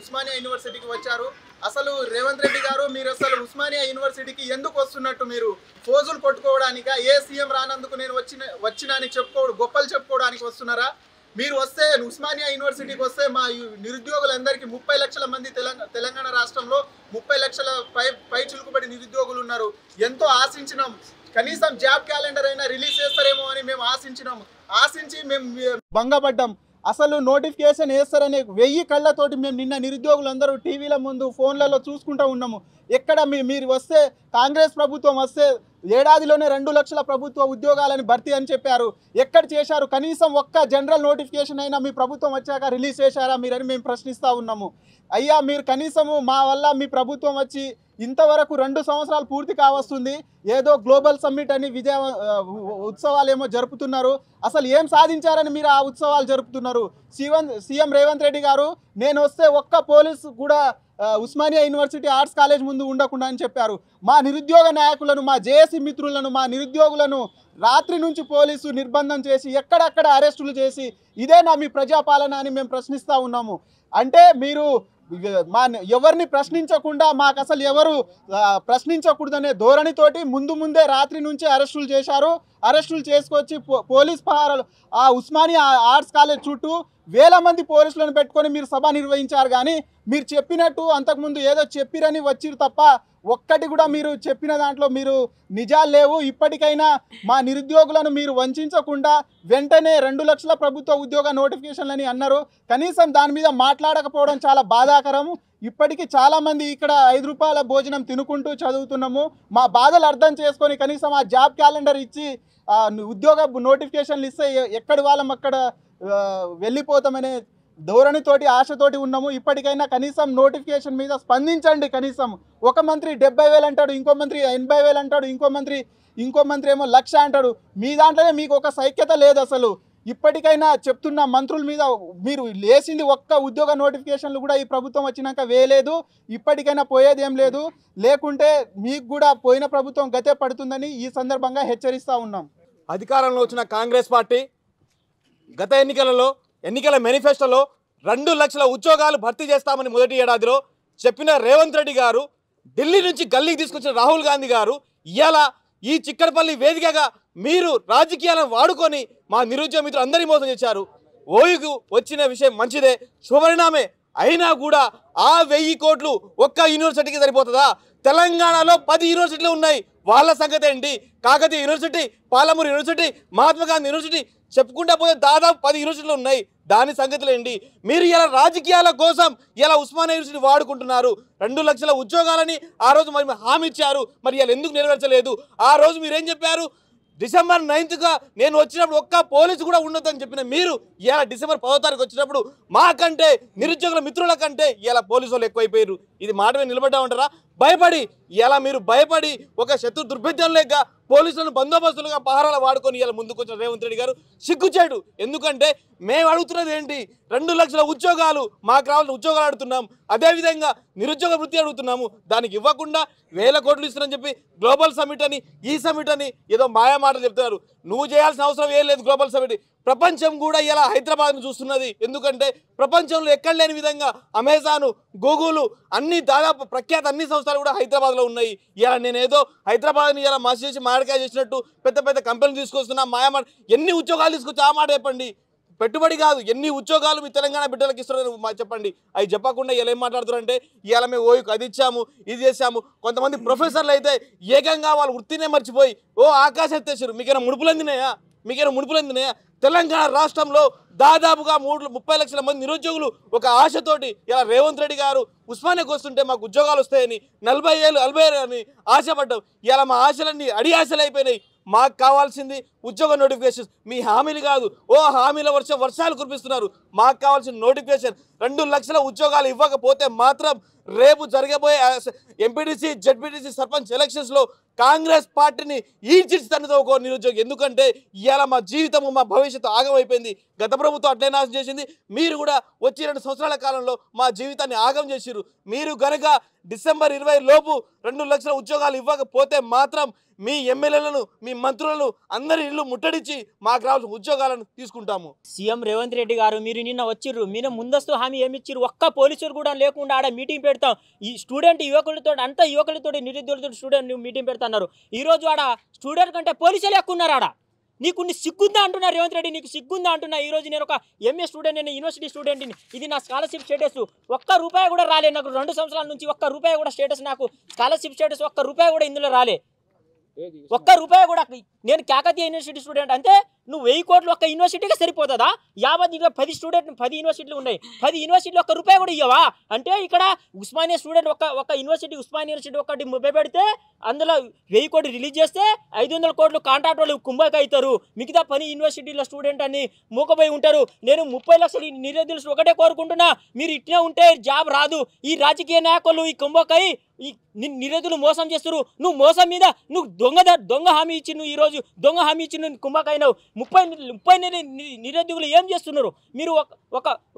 ఉస్మానియా యూనివర్సిటీకి వచ్చారు. అసలు రేవంత్ రెడ్డి గారు మీరు అసలు ఉస్మానియా యూనివర్సిటీకి ఎందుకు వస్తున్నట్టు? మీరు ఫోజులు కొట్టుకోవడానికా? ఏ సీఎం రానందుకు నేను వచ్చినా అని గొప్పలు చెప్పుకోవడానికి వస్తున్నారా? మీరు వస్తే ఉస్మానియా యూనివర్సిటీకి వస్తే మా నిరుద్యోగులందరికీ 30 లక్షల మంది తెలంగాణ రాష్ట్రంలో 30 లక్షల పై చులుకుబడి నిరుద్యోగులు ఉన్నారు. ఎంతో ఆశించినాం, కనీసం జాబ్ క్యాలెండర్ అయినా రిలీజ్ చేస్తారేమో అని మేము ఆశించి మేము భంగపడ్డాం. అసలు నోటిఫికేషన్ వేస్తారనే 1000 కళ్ళతోటి మేము నిన్న నిరుద్యోగులందరూ టీవీల ముందు ఫోన్లలో చూసుకుంటూ ఉన్నాము. ఎక్కడ మీరు వస్తే కాంగ్రెస్ ప్రభుత్వం వస్తే ఏడాదిలోనే 2 లక్షల ప్రభుత్వ ఉద్యోగాలని భర్తీ అని చెప్పారు. ఎక్కడ చేశారు? కనీసం ఒక్క జనరల్ నోటిఫికేషన్ అయినా మీ ప్రభుత్వం వచ్చాక రిలీజ్ చేశారా మీరని మేము ప్రశ్నిస్తూ ఉన్నాము. అయ్యా మీరు కనీసము మా వల్ల మీ ప్రభుత్వం వచ్చి ఇంతవరకు 2 సంవత్సరాలు పూర్తి కావస్తుంది. ఏదో గ్లోబల్ సమ్మిట్ అని ఉత్సవాలు ఏమో జరుపుతున్నారు. అసలు ఏం సాధించారని మీరు ఆ ఉత్సవాలు జరుపుతున్నారు? సీఎం రేవంత్ రెడ్డి గారు నేను వస్తే ఒక్క పోలీసు కూడా ఉస్మానియా యూనివర్సిటీ ఆర్ట్స్ కాలేజ్ ముందు ఉండకుండా అని చెప్పారు. మా నిరుద్యోగ నాయకులను, మా జేఏసీ మిత్రులను, మా నిరుద్యోగులను రాత్రి నుంచి పోలీసు నిర్బంధం చేసి ఎక్కడక్కడ అరెస్టులు చేసి ఇదేనా మీ ప్రజాపాలన అని మేము ప్రశ్నిస్తూ ఉన్నాము. అంటే మీరు ఎవరిని ప్రశ్నించకుండా మాకు అసలు ఎవరు ప్రశ్నించకూడదనే ధోరణితోటి ముందే రాత్రి నుంచి అరెస్టులు చేశారు. అరెస్టులు చేసుకొచ్చి పోలీస్ పహారాలు ఆ ఉస్మానియా ఆర్ట్స్ కాలేజ్ చుట్టూ 1000 మంది పోలీసులను పెట్టుకొని మీరు సభ నిర్వహించారు. కానీ మీరు చెప్పినట్టు అంతకుముందు ఏదో చెప్పిరని వచ్చిరు తప్ప ఒక్కటి కూడా మీరు చెప్పిన దాంట్లో మీరు నిజాలు లేవు. ఇప్పటికైనా మా నిరుద్యోగులను మీరు వంచకుండా వెంటనే 2 లక్షల ప్రభుత్వ ఉద్యోగ నోటిఫికేషన్లని అన్నారు. కనీసం దాని మీద మాట్లాడకపోవడం చాలా బాధాకరం. ఇప్పటికీ చాలామంది ఇక్కడ 5 రూపాయల భోజనం తినుకుంటూ చదువుతున్నాము. మా బాధలు అర్థం చేసుకొని కనీసం ఆ జాబ్ క్యాలెండర్ ఇచ్చి ఉద్యోగ నోటిఫికేషన్లు ఇస్తే ఎక్కడి వాళ్ళం అక్కడ వెళ్ళిపోతామనే ధోరణితోటి ఆశతోటి ఉన్నాము. ఇప్పటికైనా కనీసం నోటిఫికేషన్ మీద స్పందించండి. కనీసం ఒక మంత్రి 70,000 అంటాడు, ఇంకో మంత్రి 80,000 అంటాడు, ఇంకో మంత్రి ఏమో 1,00,000 అంటాడు. మీ దాంట్లోనే మీకు ఒక సైక్యత లేదు. అసలు ఇప్పటికైనా చెప్తున్న మంత్రుల మీద మీరు లేచింది ఒక్క ఉద్యోగ నోటిఫికేషన్లు కూడా ఈ ప్రభుత్వం వచ్చినాక వేయలేదు. ఇప్పటికైనా పోయేది ఏం లేదు. లేకుంటే మీకు కూడా పోయిన ప్రభుత్వం గతే పడుతుందని ఈ సందర్భంగా హెచ్చరిస్తూ ఉన్నాం. అధికారంలో వచ్చిన కాంగ్రెస్ పార్టీ గత ఎన్నికల మేనిఫెస్టోలో 2 లక్షల ఉద్యోగాలు భర్తీ చేస్తామని మొదటి ఏడాదిలో చెప్పిన రేవంత్ రెడ్డి గారు, ఢిల్లీ నుంచి గల్లీకి తీసుకొచ్చిన రాహుల్ గాంధీ గారు ఇవాళ ఈ చిక్కడపల్లి వేదికగా మీరు రాజకీయాలను వాడుకొని మా నిరుద్యోగ మిత్రులు అందరి మోసం చేశారు. ఓయుకు వచ్చిన విషయం మంచిదే, శుభపరిణామే. అయినా కూడా ఆ 1000 కోట్లు ఒక్క యూనివర్సిటీకి సరిపోతుందా? తెలంగాణలో 10 యూనివర్సిటీలు ఉన్నాయి. వాళ్ళ సంగతి ఏంటి? Kakatiya university, Palamuru university, Mahatma Gandhi university చెప్పుకుంటా పోతే దాదాపు 10 యూనివర్సిటీలు ఉన్నాయి. దాని సంగతులు ఏంటి? మీరు ఇలా రాజకీయాల కోసం ఇలా ఉస్మానియా యూనివర్సిటీ వాడుకుంటున్నారు. 2 లక్షల ఉద్యోగాలని ఆ రోజు మరి హామీ ఇచ్చారు. మరి ఇలా ఎందుకు నెరవేర్చలేదు? ఆ రోజు మీరేం చెప్పారు? డిసెంబర్ 9గా నేను వచ్చినప్పుడు ఒక్క పోలీసు కూడా ఉండొద్దని చెప్పిన మీరు ఇలా డిసెంబర్ 10వ తారీఖు వచ్చినప్పుడు మాకంటే నిరుద్యోగుల మిత్రుల కంటే ఇలా పోలీసు వాళ్ళు ఎక్కువైపోయారు. ఇది మాట మీద నిలబడ్డా ఉంటారా? భయపడి మీరు భయపడి ఒక శత్రు దుర్భేద్యం లేక పోలీసులను బందోబస్తులుగా పహారాలు వాడుకొని ఇలా ముందుకు వచ్చిన రేవంత్ రెడ్డి గారు సిగ్గుచేటు. ఎందుకంటే మేము అడుగుతున్నది ఏంటి? 2 లక్షల ఉద్యోగాలు, మాకు రావాల్సిన ఉద్యోగాలు అడుగుతున్నాం. అదేవిధంగా నిరుద్యోగ వృత్తి అడుగుతున్నాము. దానికి ఇవ్వకుండా 1000 కోట్లు ఇస్తున్నారని చెప్పి గ్లోబల్ సమిట్ అని, ఈ సమిట్ అని ఏదో మాయా మాటలు చెప్తున్నారు. నువ్వు చేయాల్సిన అవసరం ఏం లేదు. గ్లోబల్ సమిట్ ప్రపంచం కూడా ఇలా హైదరాబాద్ను చూస్తున్నది. ఎందుకంటే ప్రపంచంలో ఎక్కడ లేని విధంగా అమెజాను, గూగుల్ అన్ని దాదాపు ప్రఖ్యాత అన్ని సంస్థలు కూడా హైదరాబాద్లో ఉన్నాయి. ఇలా నేనేదో హైదరాబాద్ని ఇలా మసి చేసి మారకాయ చేసినట్టు పెద్ద పెద్ద కంపెనీలు తీసుకొస్తున్నా మాయమాట. ఎన్ని ఉద్యోగాలు తీసుకొచ్చి ఆ మాట చెప్పండి. పెట్టుబడి కాదు, ఎన్ని ఉద్యోగాలు మీ తెలంగాణ బిడ్డలకు ఇస్తున్నారని చెప్పండి. అవి చెప్పకుండా ఇలా ఏం మాట్లాడుతున్నారంటే ఇవాళ మేము ఓయుకు అది ఇచ్చాము, ఇది చేసాము. కొంతమంది ప్రొఫెసర్లు అయితే ఏకంగా వాళ్ళు వృత్తినే మర్చిపోయి ఆకాశం ఎత్తేసారు. మీకైనా ముడుపులందినాయా? తెలంగాణ రాష్ట్రంలో దాదాపుగా 30 లక్షల మంది నిరుద్యోగులు ఒక ఆశతోటి ఇలా రేవంత్ రెడ్డి గారు ఉస్మానియాకి వస్తుంటే మాకు ఉద్యోగాలు వస్తాయని 40 ఏళ్ళు అని ఆశపడ్డాం. ఇలా మా ఆశలన్నీ అడి ఆశలు అయిపోయినాయి. మాకు కావాల్సింది ఉద్యోగ నోటిఫికేషన్, మీ హామీలు కాదు. హామీల వర్షాలు కురిపిస్తున్నారు. మాకు కావాల్సిన నోటిఫికేషన్ 2 లక్షల ఉద్యోగాలు ఇవ్వకపోతే మాత్రం రేపు జరగబోయే ఎంపీటీసీ, జెడ్పీటీసీ, సర్పంచ్ ఎలక్షన్స్లో కాంగ్రెస్ పార్టీని ఈడ్చిస్తన్నదో ఒక నిరుద్యోగి. ఎందుకంటే ఇవాళ మా జీవితము, మా భవిష్యత్తు ఆగమైపోయింది. గత ప్రభుత్వం అట్లే నాశనం చేసింది. మీరు కూడా వచ్చి 2 సంవత్సరాల కాలంలో మా జీవితాన్ని ఆగం చేసిర్రు. మీరు గనక డిసెంబర్ 20 లోపు 2 లక్షల ఉద్యోగాలు ఇవ్వకపోతే మాత్రం మీ ఎమ్మెల్యేలను మీ మంత్రులను అందరి ఇల్లు ముట్టడించి మాకు రావాల్సిన ఉద్యోగాలను తీసుకుంటాము. సీఎం రేవంత్ రెడ్డి గారు మీరు నిన్న వచ్చిర్రు, మీరు ముందస్తు హామీ ఏమి ఇచ్చిర్రు? ఒక్క పోలీసులు కూడా లేకుండా ఆడ మీటింగ్ పెడతాం, ఈ స్టూడెంట్ యువకులతో అంతా యువకులతో నిరుద్యోగులతో స్టూడెంట్ మీటింగ్ పెడతాన్నారు. ఈరోజు ఆడ స్టూడెంట్ కంటే పోలీసులు ఎక్కువ ఉన్నారు. ఆడ నీకు సిగ్గుందా అంటున్నా రేవంత్ రెడ్డి, నీకు సిగ్గుందా అంటున్నా. ఈరోజు నేను ఒక ఎంఏ స్టూడెంట్, నేను యూనివర్సిటీ స్టూడెంట్ని, ఇది నా స్కాలర్షిప్ స్టేటస్. ఒక్క రూపాయి కూడా రాలే నాకు 2 సంవత్సరాల నుంచి. ఒక్క రూపాయి కూడా స్టేటస్, నాకు స్కాలర్షిప్ స్టేటస్ ఒక్క రూపాయి కూడా ఇందులో రాలే. ఒక్క రూపాయి కూడా. నేను కాకతీయ యూనివర్సిటీ స్టూడెంట్. అంటే నువ్వు 1000 కోట్లు ఒక్క యూనివర్సిటీకి సరిపోతుందా? 10 యూనివర్సిటీలు ఉన్నాయి, 10 యూనివర్సిటీలు ఒక్క రూపాయి కూడా ఇవ్వవా? అంటే ఇక్కడ ఉస్మానియా స్టూడెంట్ ఒక యూనివర్సిటీ, ఉస్మానియా యూనివర్సిటీ ఒకటి పెడితే అందులో 1000 కోట్లు రిలీజ్ చేస్తే 500 కోట్లు కాంట్రాక్ట్ వాళ్ళు కుంభకి అవుతారు. మిగతా 10 యూనివర్సిటీల స్టూడెంట్ అని మూకపోయి ఉంటారు. నేను 30 లక్షలు నిరుద్యోగులు ఒకటే కోరుకుంటున్నా, మీరు ఇట్లా ఉంటే జాబ్ రాదు. ఈ రాజకీయ నాయకులు ఈ కుంభకై ఈ నిరుద్యోగులు మోసం చేస్తారు. నువ్వు మోసం మీద నువ్వు దొంగ హామీ ఇచ్చి, నువ్వు ఈరోజు దొంగ హామీ ఇచ్చి నువ్వు కుంభకైనావు. 30 నిరుద్యోగులు ఏం చేస్తున్నారు? మీరు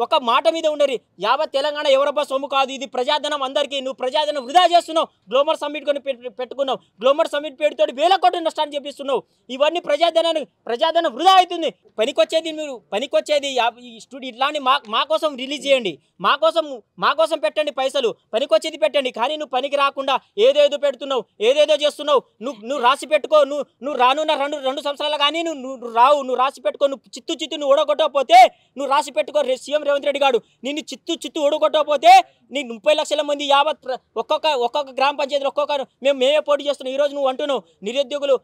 ఒక మాట మీద ఉండరు. యావత్ తెలంగాణ ఎవరబ్బా సొమ్ము కాదు, ఇది ప్రజాధనం అందరికీ. నువ్వు ప్రజాధనం వృధా చేస్తున్నావు. గ్లోబల్ సమ్మిట్ కొని పెట్టుకున్నావు, గ్లోబల్ సమ్మిట్ పేరుతో 1000 కోట్ల నష్టాన్ని చెప్పిస్తున్నావు. ఇవన్నీ ప్రజాధనం వృధా అవుతుంది. పనికొచ్చేది ఇట్లాంటి మా కోసం రిలీజ్ చేయండి, మా కోసం పెట్టండి పైసలు, పనికొచ్చేది పెట్టండి. కానీ నువ్వు పనికి రాకుండా ఏదేదో పెడుతున్నావు, ఏదేదో చేస్తున్నావు. నువ్వు రాసి పెట్టుకో. నువ్వు రానున్న 2 సంవత్సరాలు కానీ నువ్వు రావు. నువ్వు రాసి పెట్టుకో. నువ్వు చిత్తు నువ్వు ఓడగొట్టకపోతే నువ్వు రాసి పెట్టుకో. సీఎం రేవంత్ రెడ్డి గారు నిన్ను చిత్తు ఓడగొట్టకపోతే నీకు 30 లక్షల మంది యావత్ ఒక్కొక్క గ్రామ పంచాయతీలో మేమే పోటీ చేస్తున్నాం. ఈరోజు నువ్వు అంటున్నావు నిరుద్యోగులు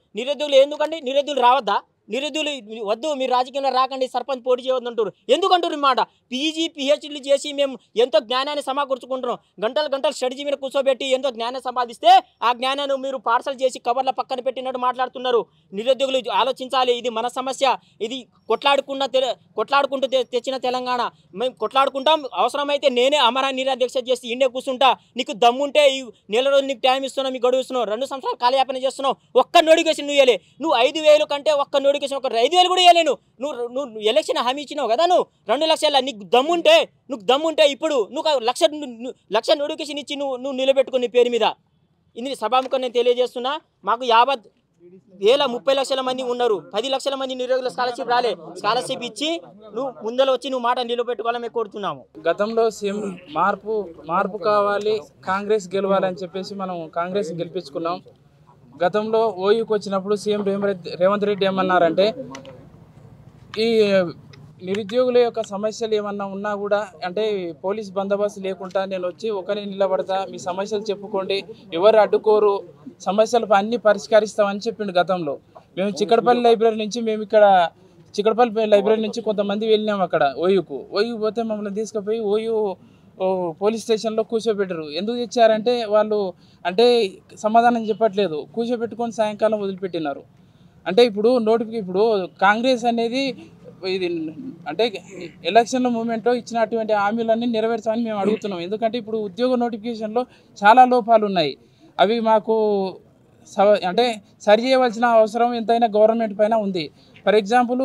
ఎందుకండి? నిరుద్యోగులు రావద్దా? నిరుద్యోగులు వద్దు, మీరు రాజకీయంలో రాకండి, సర్పంచ్ పోటీ చేయవద్దంటారు. ఎందుకంటారు మాట? పీజీ పిహెచ్డీలు చేసి మేము ఎంతో జ్ఞానాన్ని సమకూర్చుకుంటున్నాం. గంటలు స్టడీ మీద కూర్చోబెట్టి ఎంతో జ్ఞానం సంపాదిస్తే ఆ జ్ఞానాన్ని మీరు పార్సల్ చేసి కవర్ల పక్కన పెట్టినట్టు మాట్లాడుతున్నారు. నిరుద్యోగులు ఆలోచించాలి. ఇది మన సమస్య. ఇది కొట్లాడుకుంటూ తెచ్చిన తెలంగాణ. మేము కొట్లాడుకుంటాం. అవసరమైతే నేనే అమరా నిరాదీక్ష చేసి ఇండే కూర్చుంటా. నీకు దమ్ముంటే ఈ నెల రోజులు నీకు టైం ఇస్తున్నావు, మీకు గడువు ఇస్తున్నావు. 2 సంవత్సరాలు కాలయాపన చేస్తున్నావు. ఒక్క నోటిఫికేషన్ నువ్వు ఇవ్వలే. నువ్వు 5,000 కంటే ఒక్క నోటిఫికేషన్ 5,000 కూడా ఇవ్వలేను. నువ్వు ఎలక్షన్ హామీ ఇచ్చినావు కదా. నువ్వు 2 లక్షల నీకు దమ్ముంటే ఇప్పుడు నువ్వు 1 లక్ష నోటిఫికేషన్ ఇచ్చి నువ్వు నిలబెట్టుకుని నీ పేరు మీద. ఇది సభాముఖం నేను తెలియజేస్తున్నా. మాకు 30 లక్షల మంది ఉన్నారు. 10 లక్షల మంది నిరుద్యోగుల స్కాలర్షిప్ రాలే. స్కాలర్షిప్ ఇచ్చి నువ్వు ముందర వచ్చి నువ్వు మాట నిలబెట్టుకోవాలని మేము కోరుతున్నాము. గతంలో సీఎం మార్పు కావాలి, కాంగ్రెస్ గెలవాలని చెప్పేసి మనం కాంగ్రెస్ గెలిపించుకున్నాం. గతంలో ఓయూకి వచ్చినప్పుడు సీఎం రేవంత్ రెడ్డి ఏమన్నారంటే, ఈ నిరుద్యోగుల యొక్క సమస్యలు ఏమన్నా ఉన్నా కూడా అంటే పోలీస్ బందోబస్తు లేకుండా నేను వచ్చి ఒకరిని నిలబడతా, మీ సమస్యలు చెప్పుకోండి, ఎవరు అడ్డుకోరు, సమస్యలు అన్నీ పరిష్కరిస్తామని చెప్పిండు. గతంలో మేము చిక్కడపల్లి లైబ్రరీ నుంచి కొంతమంది వెళ్ళినాం అక్కడ ఓయూ పోతే మమ్మల్ని తీసుకుపోయి ఓయూ పోలీస్ స్టేషన్లో కూర్చోబెట్టరు. ఎందుకు తెచ్చారంటే వాళ్ళు అంటే సమాధానం చెప్పట్లేదు. కూర్చోబెట్టుకొని సాయంకాలం వదిలిపెట్టినారు. అంటే ఇప్పుడు కాంగ్రెస్ అనేది ఇది అంటే ఎలక్షన్ల మూమెంట్లో ఇచ్చినటువంటి హామీలన్నీ నెరవేర్చాలని మేము అడుగుతున్నాం. ఎందుకంటే ఇప్పుడు ఉద్యోగ నోటిఫికేషన్లో చాలా లోపాలు ఉన్నాయి. అవి మాకు అంటే సరి చేయవలసిన అవసరం ఎంతైనా గవర్నమెంట్ పైన ఉంది. ఫర్ ఎగ్జాంపుల్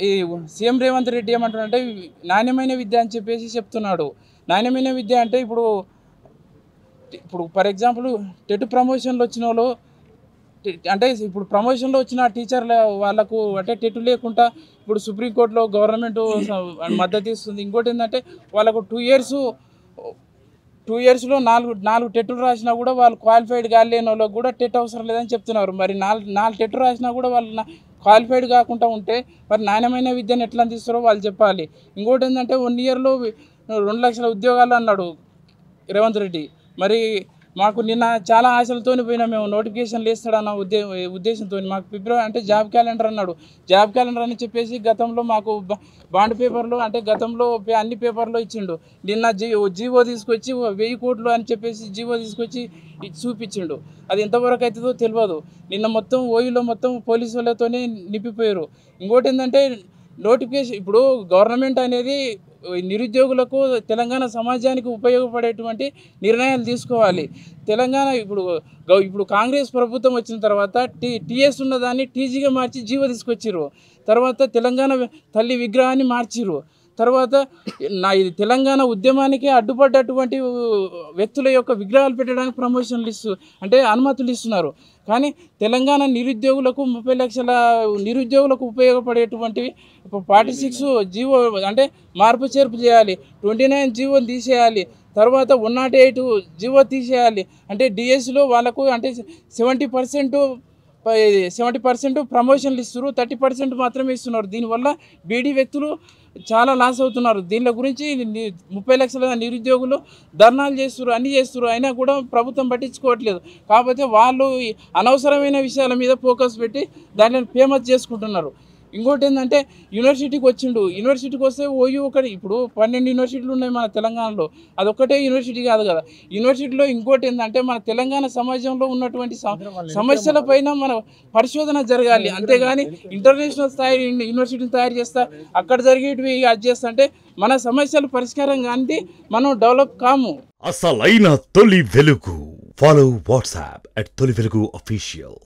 ఈ సీఎం రేవంత్ రెడ్డి ఏమంటున్నాడంటే నాణ్యమైన విద్య అని చెప్పేసి చెప్తున్నాడు. నాణ్యమైన విద్య అంటే ఇప్పుడు ఫర్ ఎగ్జాంపుల్ టెట్ ప్రమోషన్లు వచ్చిన వాళ్ళు అంటే ఇప్పుడు ప్రమోషన్లో వచ్చిన టీచర్ల వాళ్ళకు అంటే టెట్ లేకుండా ఇప్పుడు సుప్రీంకోర్టులో గవర్నమెంట్ మద్దతు ఇస్తుంది. ఇంకోటి ఏంటంటే వాళ్ళకు 2 ఇయర్స్లో 4 టెట్లు రాసినా కూడా వాళ్ళు క్వాలిఫైడ్ కాలేని వాళ్ళకు కూడా టెట్ అవసరం లేదని చెప్తున్నారు. మరి 4 టెట్లు రాసినా కూడా వాళ్ళు క్వాలిఫైడ్ కాకుండా ఉంటే మరి నాణ్యమైన విద్యను ఎట్లా అందిస్తారో వాళ్ళు చెప్పాలి. ఇంకోటి ఏంటంటే 1 ఇయర్లో 2 లక్షల ఉద్యోగాలు అన్నాడు రేవంత్ రెడ్డి. మరి మాకు నిన్న చాలా ఆశలతో పోయినా మేము నోటిఫికేషన్లు వేస్తాడన్న ఉద్దేశంతో మాకు ఫిబ్రవరి అంటే జాబ్ క్యాలెండర్ అన్నాడు. జాబ్ క్యాలెండర్ అని చెప్పేసి గతంలో మాకు బాండ్ పేపర్లో అంటే గతంలో అన్ని పేపర్లో ఇచ్చిండు. నిన్న జీవో తీసుకొచ్చి 1000 కోట్లు అని చెప్పేసి జీవో తీసుకొచ్చి చూపించిండు. అది ఎంతవరకు అవుతుందో తెలియదు. నిన్న మొత్తం ఓయూలో మొత్తం పోలీసు వాళ్ళతోనే నింపిపోయారు. ఇంకోటి ఏంటంటే నోటిఫికేషన్ ఇప్పుడు గవర్నమెంట్ అనేది నిరుద్యోగులకు తెలంగాణ సమాజానికి ఉపయోగపడేటువంటి నిర్ణయాలు తీసుకోవాలి. తెలంగాణ ఇప్పుడు కాంగ్రెస్ ప్రభుత్వం వచ్చిన తర్వాత టీఎస్ ఉన్నదాన్ని టీజీగా మార్చి జీవో తీసుకొచ్చిర్రు. తర్వాత తెలంగాణ తల్లి విగ్రహాన్ని మార్చిర్రు. తర్వాత ఇది తెలంగాణ ఉద్యమానికి అడ్డుపడ్డటువంటి వ్యక్తుల యొక్క విగ్రహాలు పెట్టడానికి ప్రమోషన్లు అంటే అనుమతులు ఇస్తున్నారు. కానీ తెలంగాణ నిరుద్యోగులకు 30 లక్షల నిరుద్యోగులకు ఉపయోగపడేటువంటివి 46 జీవో అంటే మార్పు చేర్పు చేయాలి, 29 జీవోని తీసేయాలి, తర్వాత 108 జీవో తీసేయాలి. అంటే డిఎస్లో వాళ్ళకు అంటే 70% ప్రమోషన్లు ఇస్తున్నారు, 30% మాత్రమే ఇస్తున్నారు. దీనివల్ల బీడీ వ్యక్తులు చాలా లాస్ అవుతున్నారు. దీని గురించి 30 లక్షల నిరుద్యోగులు ధర్నాలు చేస్తున్నారు, అన్నీ చేస్తున్నారు, అయినా కూడా ప్రభుత్వం పట్టించుకోవట్లేదు. కాకపోతే వాళ్ళు అనవసరమైన విషయాల మీద ఫోకస్ పెట్టి దాన్ని ఫేమస్ చేసుకుంటున్నారు. ఇంకోటి ఏంటంటే యూనివర్సిటీకి వచ్చిండు, యూనివర్సిటీకి వస్తే ఓయూ ఒకటి ఇప్పుడు 12 యూనివర్సిటీలు ఉన్నాయి మన తెలంగాణలో, అదొక్కటే యూనివర్సిటీ కాదు కదా. యూనివర్సిటీలో ఇంకోటి ఏంటంటే మన తెలంగాణ సమాజంలో ఉన్నటువంటి సమస్యల పైన మన పరిశోధన జరగాలి. అంతేగాని ఇంటర్నేషనల్ స్థాయి యూనివర్సిటీని తయారు చేస్తా అక్కడ జరిగేటివి అది చేస్తా అంటే మన సమస్యలు పరిష్కారం కానీ మనం డెవలప్ కాము. అసలైన తొలి వెలుగు. ఫాలో వాట్సాప్ @తొలి వెలుగు official.